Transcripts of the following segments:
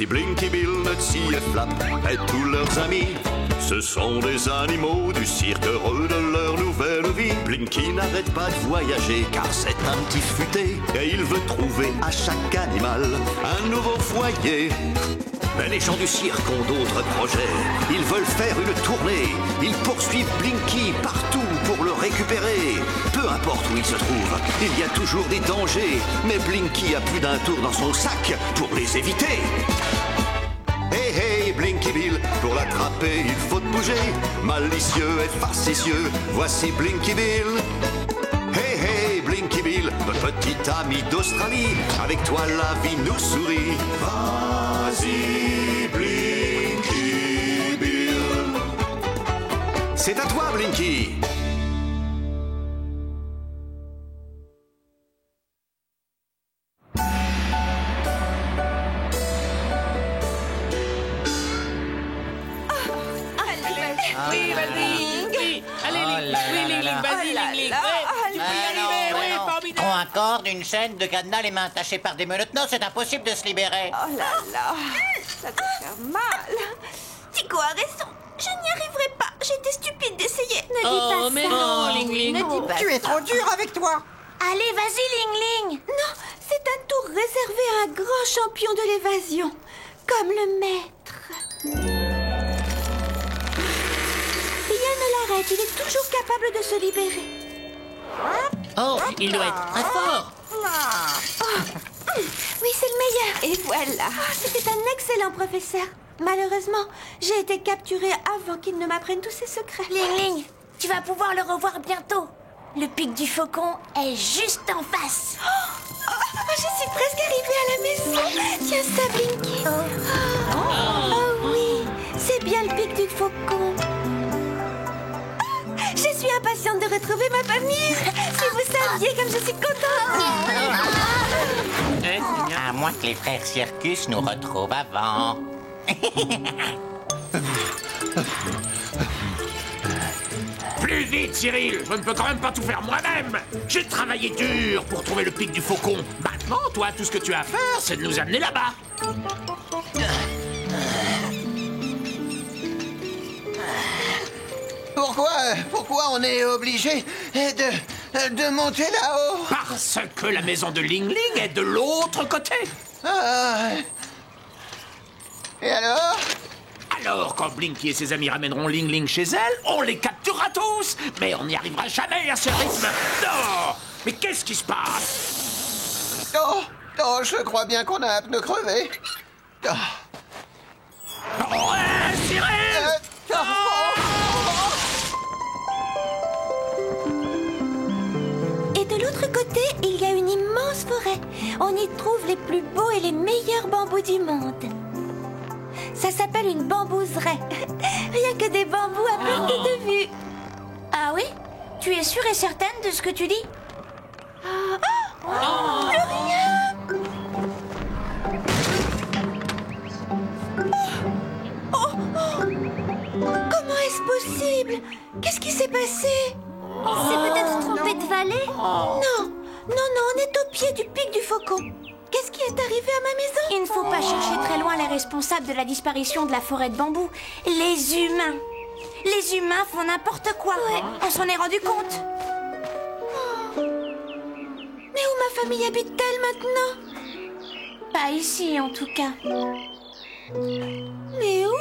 Voici Blinky Bill, Nutsy et Flap et tous leurs amis. Ce sont des animaux du cirque heureux de leur nouvelle vie. Blinky n'arrête pas de voyager car c'est un petit futé et il veut trouver à chaque animal un nouveau foyer. Mais les gens du cirque ont d'autres projets. Ils veulent faire une tournée. Ils poursuivent Blinky partout pour le récupérer. Peu importe où il se trouve, il y a toujours des dangers. Mais Blinky a plus d'un tour dans son sac pour les éviter. Hey hey Blinky Bill, pour l'attraper il faut te bouger. Malicieux et facétieux, voici Blinky Bill. Hey hey Blinky Bill, notre petit ami d'Australie. Avec toi la vie nous sourit. Vas-y Blinky Bill. C'est à toi Blinky. Oui, vas-y. Allez, vas-y, Ling. Tu peux y arriver, oui, formidable. Trop un corps d'une chaîne de cadenas, les mains attachées par des menottes. Non, c'est impossible de se libérer. Oh là là, ça te fait mal. Tico a raison. Je n'y arriverai pas. J'étais stupide d'essayer. Ne dis pas mais ça. non, Ling. Ne dis pas Tu es ça. trop dur avec toi. Allez, vas-y, Ling. Non, c'est un tour réservé à un grand champion de l'évasion, comme le maître. Rien ne l'arrête, il est toujours capable de se libérer. Oh, il doit être très fort. Oui, c'est le meilleur. Et voilà. C'était un excellent professeur. Malheureusement, j'ai été capturée avant qu'il ne m'apprenne tous ses secrets. Ling, tu vas pouvoir le revoir bientôt. Le pic du faucon est juste en face. Je suis presque arrivée à la maison. Tiens ça, Blinky. Oh oui, c'est bien le pic du faucon. Je suis impatiente de retrouver ma famille. Si vous saviez comme je suis contente. À moins que les frères Circus nous retrouvent avant. Plus vite, Cyril. Je ne peux quand même pas tout faire moi-même. J'ai travaillé dur pour trouver le pic du faucon. Maintenant, toi, tout ce que tu as à faire, c'est de nous amener là-bas. Pourquoi on est obligé de monter là-haut? Parce que la maison de Ling Ling est de l'autre côté. Et alors? Alors, quand Blinky et ses amis ramèneront Ling Ling chez elle, on les capturera tous. Mais on n'y arrivera jamais à ce rythme. Non! Mais qu'est-ce qui se passe? Oh, je crois bien qu'on a un pneu crevé. Ouais, Cyril! Et de l'autre côté, il y a une immense forêt. On y trouve les plus beaux et les meilleurs bambous du monde. Ça s'appelle une bambouseraie. Rien que des bambous à perte de vue. Ah oui? Tu es sûre et certaine de ce que tu dis? Comment est-ce possible? Qu'est-ce qui s'est passé? C'est peut-être trompé de vallée? Non, on est au pied du pic du faucon. Qu'est-ce qui est arrivé à ma maison? Il ne faut pas chercher très loin les responsables de la disparition de la forêt de bambou. Les humains. Les humains font n'importe quoi. On s'en est rendu compte. Mais où ma famille habite-t-elle maintenant? Pas ici, en tout cas. Mais où?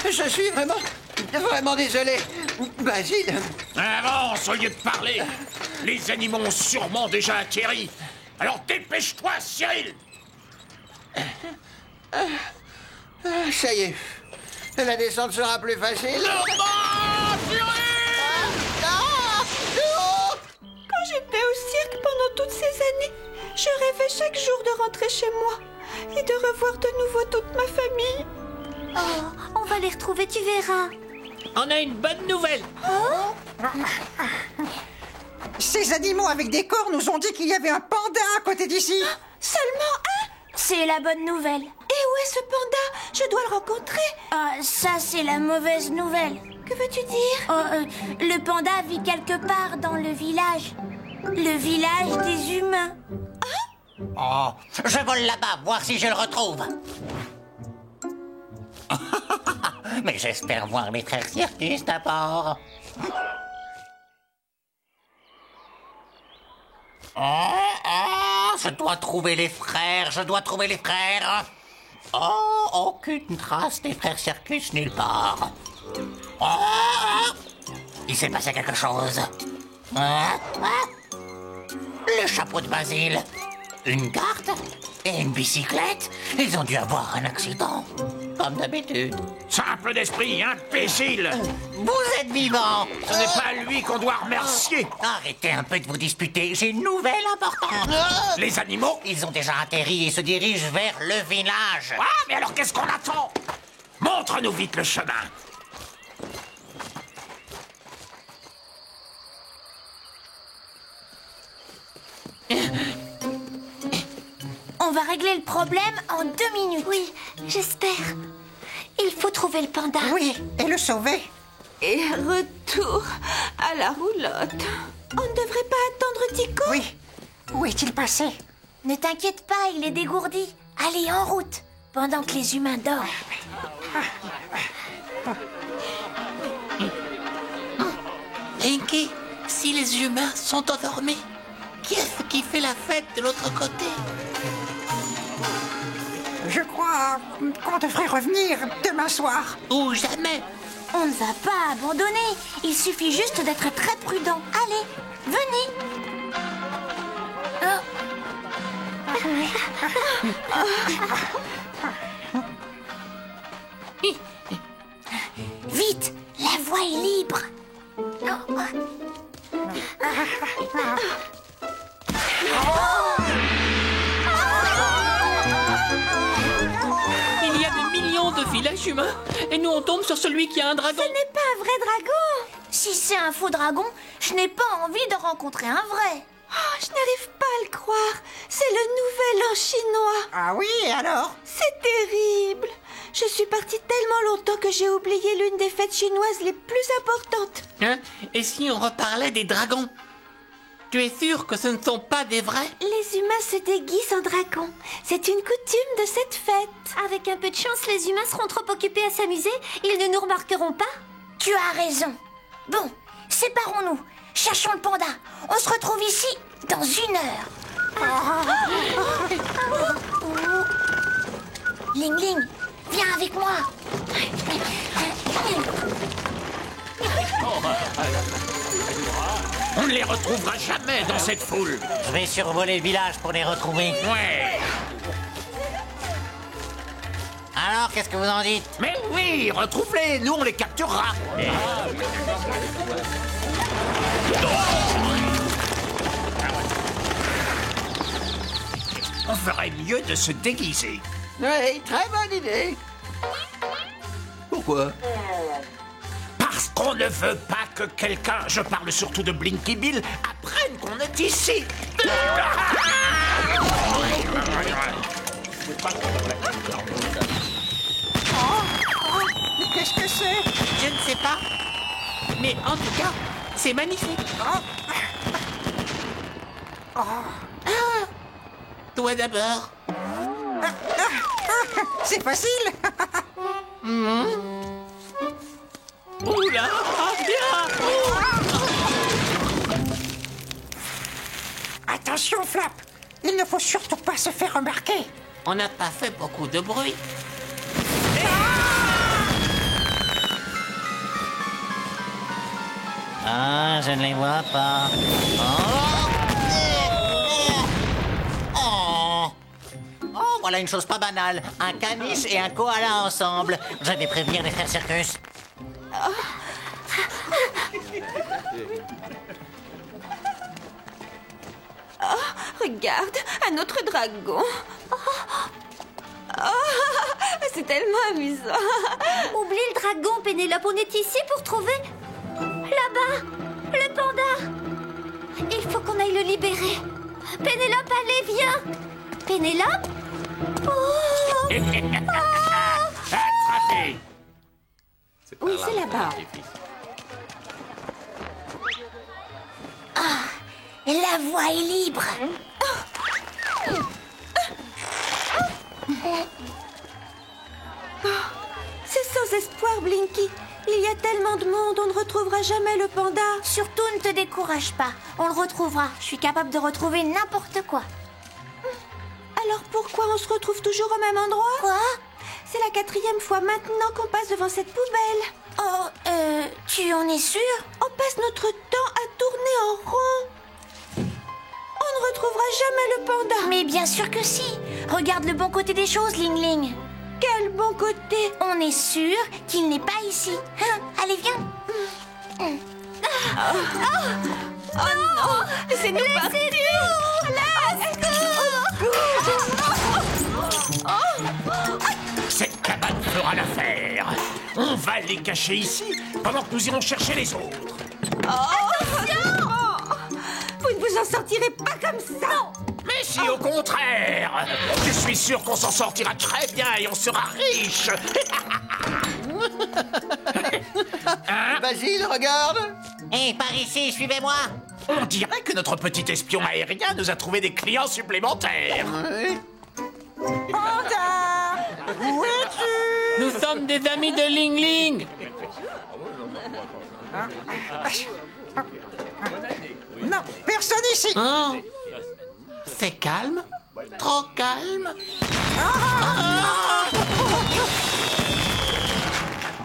Je suis vraiment désolé. Basile. Avance au lieu de parler. Les animaux ont sûrement déjà atterri. Alors dépêche-toi, Cyril. Ça y est. La descente sera plus facile. Quand j'étais au cirque pendant toutes ces années, je rêvais chaque jour de rentrer chez moi et de revoir de nouveau toute ma famille. Oh, on va les retrouver, tu verras. On a une bonne nouvelle. Ces animaux avec des corps nous ont dit qu'il y avait un panda à côté d'ici. Seulement un? C'est la bonne nouvelle. Et où est ce panda? Je dois le rencontrer. Ah, ça, c'est la mauvaise nouvelle. Que veux-tu dire? Le panda vit quelque part dans le village. Le village des humains. Oh, je vole là-bas, voir si je le retrouve. Mais j'espère voir mes frères Circus d'abord. Je dois trouver les frères, je dois trouver les frères. Oh, aucune trace des frères Circus nulle part. Oh, il s'est passé quelque chose. Le chapeau de Basile, une carte et une bicyclette. Ils ont dû avoir un accident, comme d'habitude. Simple d'esprit, imbécile. Vous êtes vivant. Ce n'est pas lui qu'on doit remercier. Arrêtez un peu de vous disputer, j'ai une nouvelle importante. Les animaux? Ils ont déjà atterri et se dirigent vers le village. Ah, mais alors qu'est-ce qu'on attend? Montre-nous vite le chemin. On va régler le problème en 2 minutes. Oui, j'espère. Il faut trouver le panda. Oui, et le sauver. Et retour à la roulotte. On ne devrait pas attendre Tico? Oui. Où est-il passé? Ne t'inquiète pas, il est dégourdi. Allez, en route, pendant que les humains dorment. Linky, si les humains sont endormis, qui est-ce qui fait la fête de l'autre côté? Je crois qu'on devrait revenir demain soir. Ou jamais. On ne va pas abandonner. Il suffit juste d'être très prudent. Allez, venez. Vite, la voie est libre. Il y a des millions de villages humains et nous on tombe sur celui qui a un dragon. Ce n'est pas un vrai dragon. Si c'est un faux dragon, je n'ai pas envie de rencontrer un vrai. Oh, je n'arrive pas à le croire. C'est le nouvel an chinois. Ah oui, et alors? C'est terrible. Je suis partie tellement longtemps que j'ai oublié l'une des fêtes chinoises les plus importantes. Hein? Et si on reparlait des dragons? Tu es sûr que ce ne sont pas des vrais? Les humains se déguisent en dragons. C'est une coutume de cette fête. Avec un peu de chance, les humains seront trop occupés à s'amuser. Ils ne nous remarqueront pas. Tu as raison. Bon, séparons-nous. Cherchons le panda. On se retrouve ici dans 1 heure. Ling Ling, viens avec moi. On ne les retrouvera jamais dans cette foule. Je vais survoler le village pour les retrouver. Ouais. Alors, qu'est-ce que vous en dites? Mais oui, retrouve-les, nous on les capturera. On ferait mieux de se déguiser. Oui, très bonne idée. Pourquoi? Parce qu'on ne veut pas que quelqu'un, je parle surtout de Blinky Bill, apprenne qu'on est ici. Mais qu'est-ce que c'est? Je ne sais pas. Mais en tout cas, c'est magnifique. Toi d'abord. C'est facile. Oula, bien. Attention, Flap. Il ne faut surtout pas se faire remarquer. On n'a pas fait beaucoup de bruit. Ah, je ne les vois pas. Oh, voilà une chose pas banale. Un caniche et un koala ensemble. Je vais prévenir les frères Circus. Regarde, un autre dragon. Oh, c'est tellement amusant. Oublie le dragon, Pénélope. On est ici pour trouver... Là-bas, le panda. Il faut qu'on aille le libérer. Pénélope, allez, viens. Pénélope? Oh. Attrapé. Oui, c'est là-bas. La voie est libre. espoir, Blinky. Il y a tellement de monde, on ne retrouvera jamais le panda. Surtout ne te décourage pas, on le retrouvera. Je suis capable de retrouver n'importe quoi. Alors pourquoi on se retrouve toujours au même endroit? Quoi? C'est la 4e fois maintenant qu'on passe devant cette poubelle. Oh, tu en es sûre? On passe notre temps à tourner en rond. On ne retrouvera jamais le panda. Mais bien sûr que si. Regarde le bon côté des choses, Ling Ling. Quel bon côté? On est sûr qu'il n'est pas ici. Hein? Allez, viens. Oh non! Laissez-nous partir! Cette cabane fera l'affaire. On va les cacher ici pendant que nous irons chercher les autres. Attention! Vous ne vous en sortirez pas comme ça! Mais si au contraire, je suis sûr qu'on s'en sortira très bien et on sera riche. Basile, regarde. Hé, par ici, suivez-moi. On dirait que notre petit espion aérien nous a trouvé des clients supplémentaires. Oui. Panda! Où es-tu? Nous sommes des amis de Ling Ling. Non, personne ici. Oh. C'est calme. Trop calme.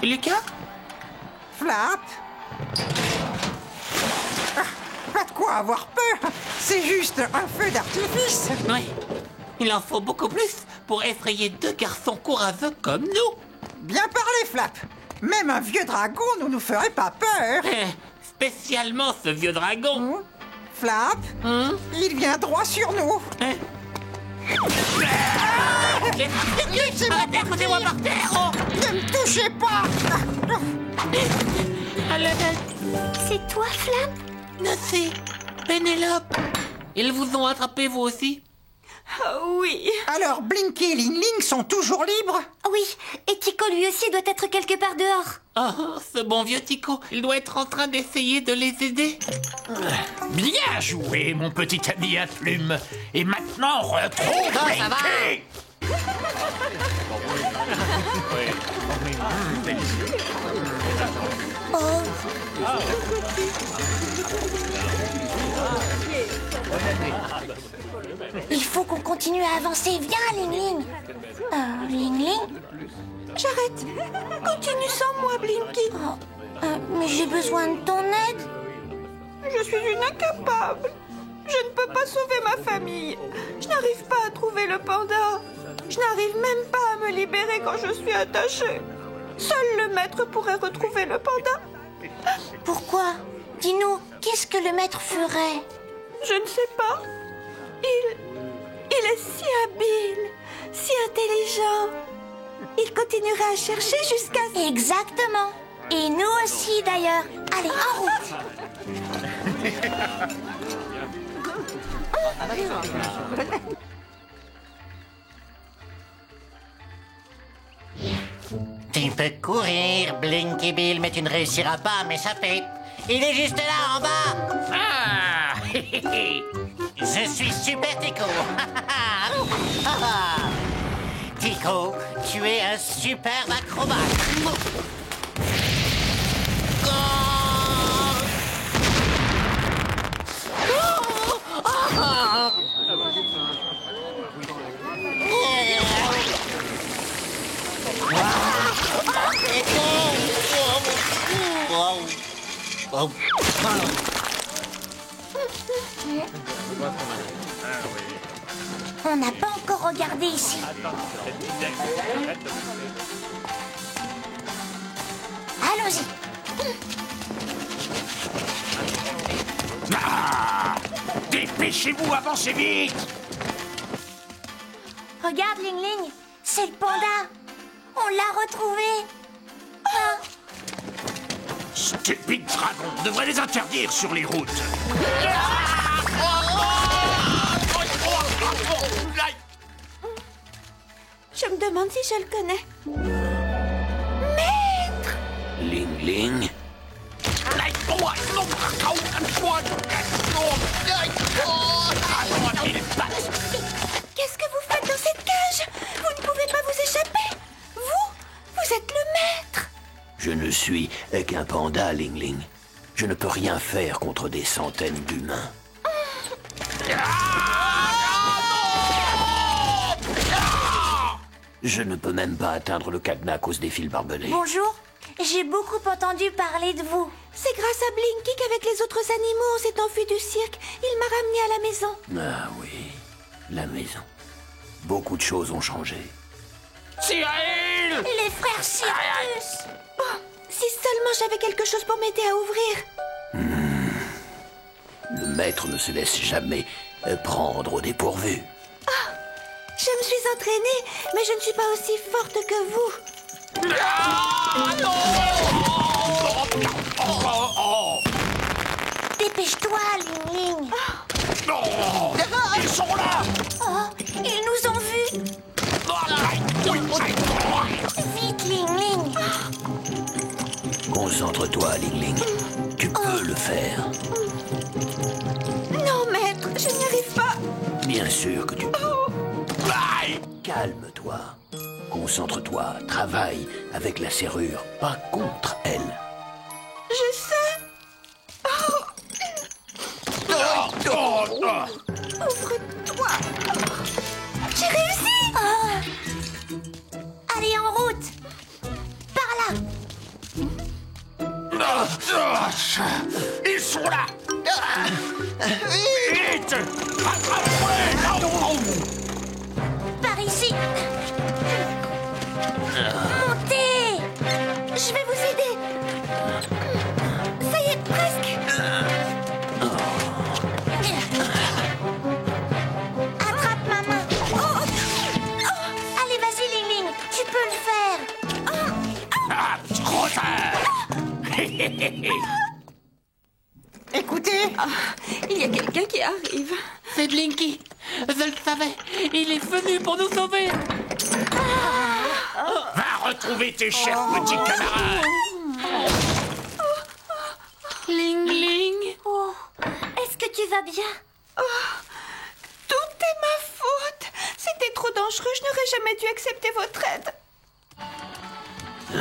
Lucas? Flap? Pas de quoi avoir peur. C'est juste un feu d'artifice. Oui. Il en faut beaucoup plus pour effrayer 2 garçons courageux comme nous. Bien parlé, Flap. Même un vieux dragon ne nous ferait pas peur. Spécialement ce vieux dragon. Flap, il vient droit sur nous. Écoutez-moi par terre. Oh. Ne me touchez pas. À la tête. C'est toi, Flap? Nancy, Pénélope. Ils vous ont attrapé vous aussi? Oh oui. Alors, Blinky et Ling Ling sont toujours libres? Oui, et Tico lui aussi doit être quelque part dehors. Oh, ce bon vieux Tico, il doit être en train d'essayer de les aider. Bien joué, mon petit ami à plumes. Et maintenant, retrouve ça va. Blinky. Il faut qu'on continue à avancer. Viens, Ling Ling. Ling Ling? J'arrête. Continue sans moi, Blinky. Mais j'ai besoin de ton aide. Je suis une incapable. Je ne peux pas sauver ma famille. Je n'arrive pas à trouver le panda. Je n'arrive même pas à me libérer quand je suis attachée. Seul le maître pourrait retrouver le panda. Pourquoi? Dis-nous, qu'est-ce que le maître ferait? Je ne sais pas. Il est si habile, si intelligent. Il continuera à chercher jusqu'à... Exactement. Et nous aussi, d'ailleurs. Allez, en route. Tu peux courir, Blinky Bill, mais tu ne réussiras pas à m'échapper. Il est juste là, en bas. Ah. Je suis Super Tico. Tico, tu es un superbe acrobate. On n'a pas encore regardé ici. Allons-y. Ah. Dépêchez-vous, avancez vite. Regarde, Ling Ling. C'est le panda. On l'a retrouvé. Stupide dragon, on devrait les interdire sur les routes. Je me demande si je le connais. Ling Ling. Qu'est-ce que vous faites dans cette cage? Vous ne pouvez pas vous échapper. Vous êtes le maître. suis qu'un panda, Ling Ling. Je ne peux rien faire contre des centaines d'humains. Je ne peux même pas atteindre le cadenas à cause des fils barbelés. Bonjour, j'ai beaucoup entendu parler de vous. C'est grâce à Blinky qu'avec les autres animaux, on s'est enfui du cirque. Il m'a ramené à la maison. Ah oui, la maison. Beaucoup de choses ont changé. Cyril! Les frères Circus! Oh, si seulement j'avais quelque chose pour m'aider à ouvrir. Le maître ne se laisse jamais prendre au dépourvu. Je me suis entraînée, mais je ne suis pas aussi forte que vous. Dépêche-toi, Ling Ling. Ils sont là! Oh, ils nous ont vus. Vite, Ling Ling. Concentre-toi, Ling Ling. Tu peux le faire. Non, maître, je n'y arrive pas. Bien sûr que tu peux. Calme-toi. Concentre-toi. Travaille avec la serrure, pas contre elle. Je sais. Ouvre-toi. J'ai réussi. Allez, en route. Par là. Ils sont là! Vite! Rattrape-les! Par ici. Montez. Je vais vous aider. Ça y est, presque. Attrape ma main. Allez, vas-y, Ling Ling. Tu peux le faire. Ah, Écoutez, Il y a quelqu'un qui arrive. C'est Blinky. Je le savais. Il est venu pour nous sauver. Va retrouver tes chers petits camarades! Ling Ling. Oh, est-ce que tu vas bien? Tout est ma faute. C'était trop dangereux. Je n'aurais jamais dû accepter votre aide.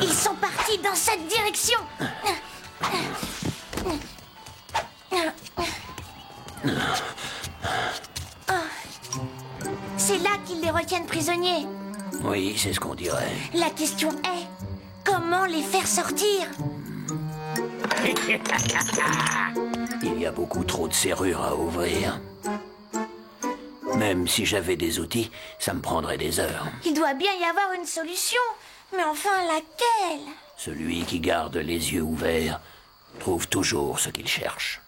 Ils sont partis dans cette direction. C'est là qu'ils les retiennent prisonniers. Oui, c'est ce qu'on dirait. La question est, comment les faire sortir? Il y a beaucoup trop de serrures à ouvrir. Même si j'avais des outils, ça me prendrait des heures. Il doit bien y avoir une solution. Mais enfin, laquelle? Celui qui garde les yeux ouverts trouve toujours ce qu'il cherche.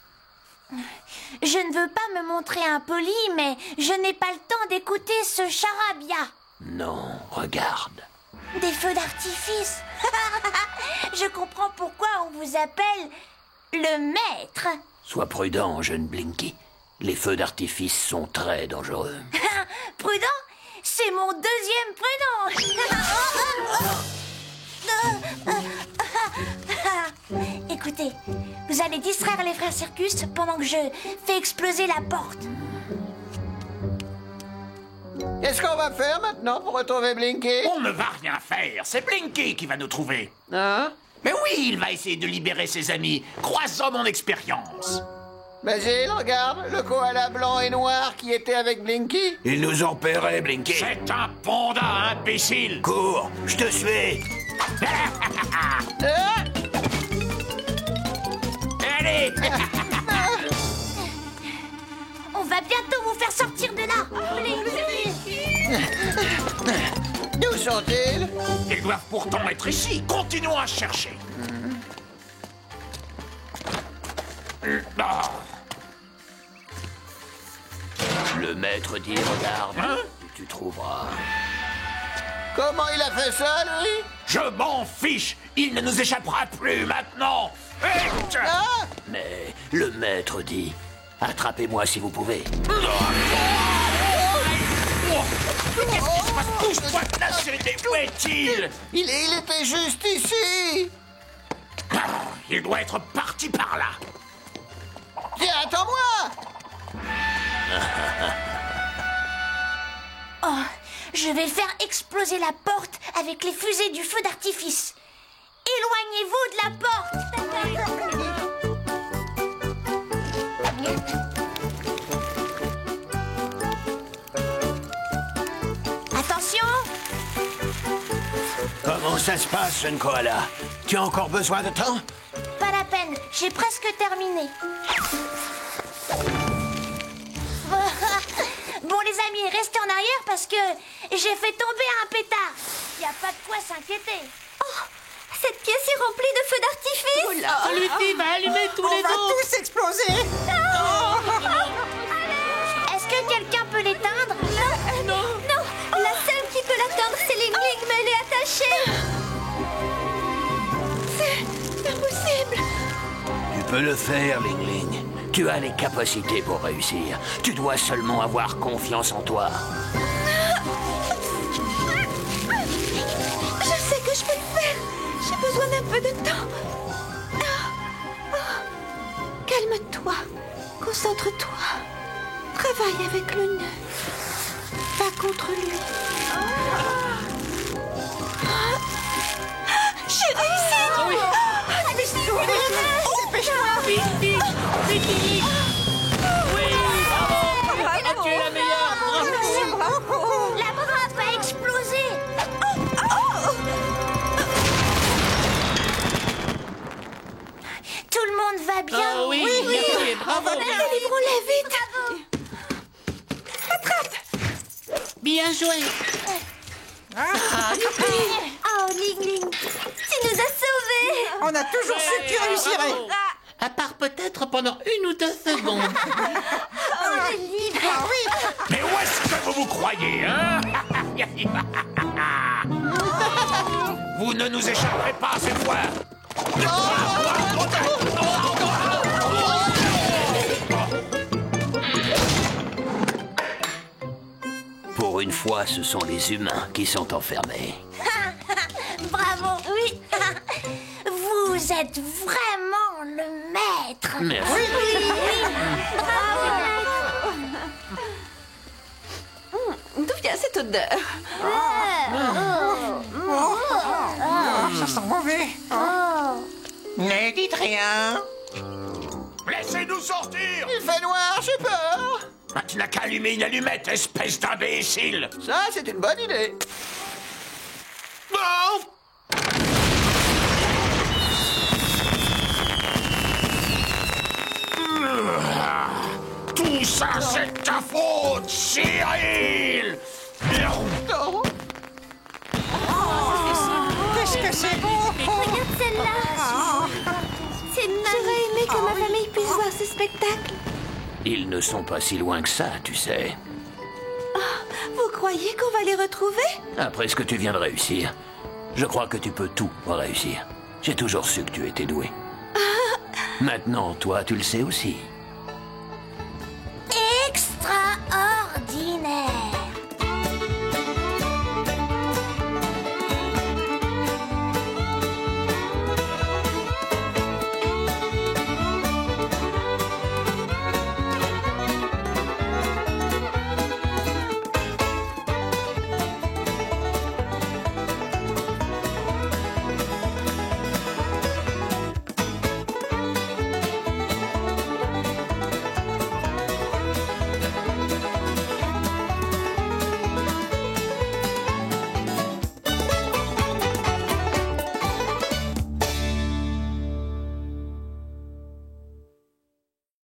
Je ne veux pas me montrer impoli, mais je n'ai pas le temps d'écouter ce charabia. Non, regarde. Des feux d'artifice. Je comprends pourquoi on vous appelle le maître. Sois prudent, jeune Blinky. Les feux d'artifice sont très dangereux. Prudent? C'est mon deuxième prénom. Écoutez, vous allez distraire les frères Circus pendant que je fais exploser la porte. Qu'est-ce qu'on va faire maintenant pour retrouver Blinky? On ne va rien faire, c'est Blinky qui va nous trouver. Hein? Mais oui, il va essayer de libérer ses amis, croisant mon expérience. Basil, regarde, le koala blanc et noir qui était avec Blinky. Ils nous ont repérés, Blinky. C'est un panda, imbécile. Cours, je te suis. Hein? Allez. On va bientôt vous faire sortir de là. D'où sont-ils? Ils doivent pourtant être ici. Continuons à chercher. Ah. Le maître dit, regarde, Hein? tu trouveras. Comment il a fait ça, lui? Je m'en fiche. Il ne nous échappera plus maintenant. Vite. Ah! Mais le maître dit, attrapez-moi si vous pouvez. Qu'est-ce qui se passe? Pousse-toi de là, c'est où est-il? Il était juste ici. Il doit être parti par là. Tiens, attends-moi. Oh, je vais faire exploser la porte avec les fusées du feu d'artifice. Éloignez-vous de ça se passe, jeune koala? Tu as encore besoin de temps? Pas la peine, j'ai presque terminé. Bon les amis, restez en arrière parce que j'ai fait tomber un pétard. Y a pas de quoi s'inquiéter. Oh, cette pièce est remplie de feux d'artifice. Celui-ci va allumer tous les On va autres. tous exploser. Est-ce que quelqu'un peut l'éteindre? Non, la seule qui peut l'atteindre, c'est Ling Ling, mais elle est attachée. C'est impossible. Tu peux le faire, Ling Ling. Tu as les capacités pour réussir. Tu dois seulement avoir confiance en toi. Je sais que je peux le faire. J'ai besoin d'un peu de temps. Calme-toi. Concentre-toi. Travaille avec le nœud. Va contre lui. J'ai réussi. Oui. Dépêche-toi. Vite, vite, vite, vite. Oui, bravo. Tu es la meilleure. Bravo. La trappe va exploser. Tout le monde va bien? Ah oui, merci, bravo. Délivrons-la vite. Bien joué. Oh, Ling Ling, tu nous as sauvés. On a toujours su que tu réussirais. Bravo. À part peut-être pendant 1 ou 2 secondes. Oh, j'ai libre. Ah oui. Mais où est-ce que vous vous croyez, hein? Vous ne nous échapperez pas cette fois. Pour une fois, ce sont les humains qui sont enfermés. Bravo, oui. Vous êtes vraiment le maître. Merci. Bravo. D'où vient cette odeur? Ça sent mauvais. Ne dites rien. Laissez-nous sortir. Il fait noir, j'ai peur. Ah, tu n'as qu'à allumer une allumette, espèce d'imbécile. Ça, c'est une bonne idée. Bon. Tout ça, c'est ta faute, Cyril. Non. Qu'est-ce que c'est beau. Regarde celle-là. C'est magnifique. J'aurais aimé que ma famille puisse voir ce spectacle. Ils ne sont pas si loin que ça, tu sais. Vous croyez qu'on va les retrouver? Après ce que tu viens de réussir, je crois que tu peux tout réussir. J'ai toujours su que tu étais doué. Maintenant, toi, tu le sais aussi.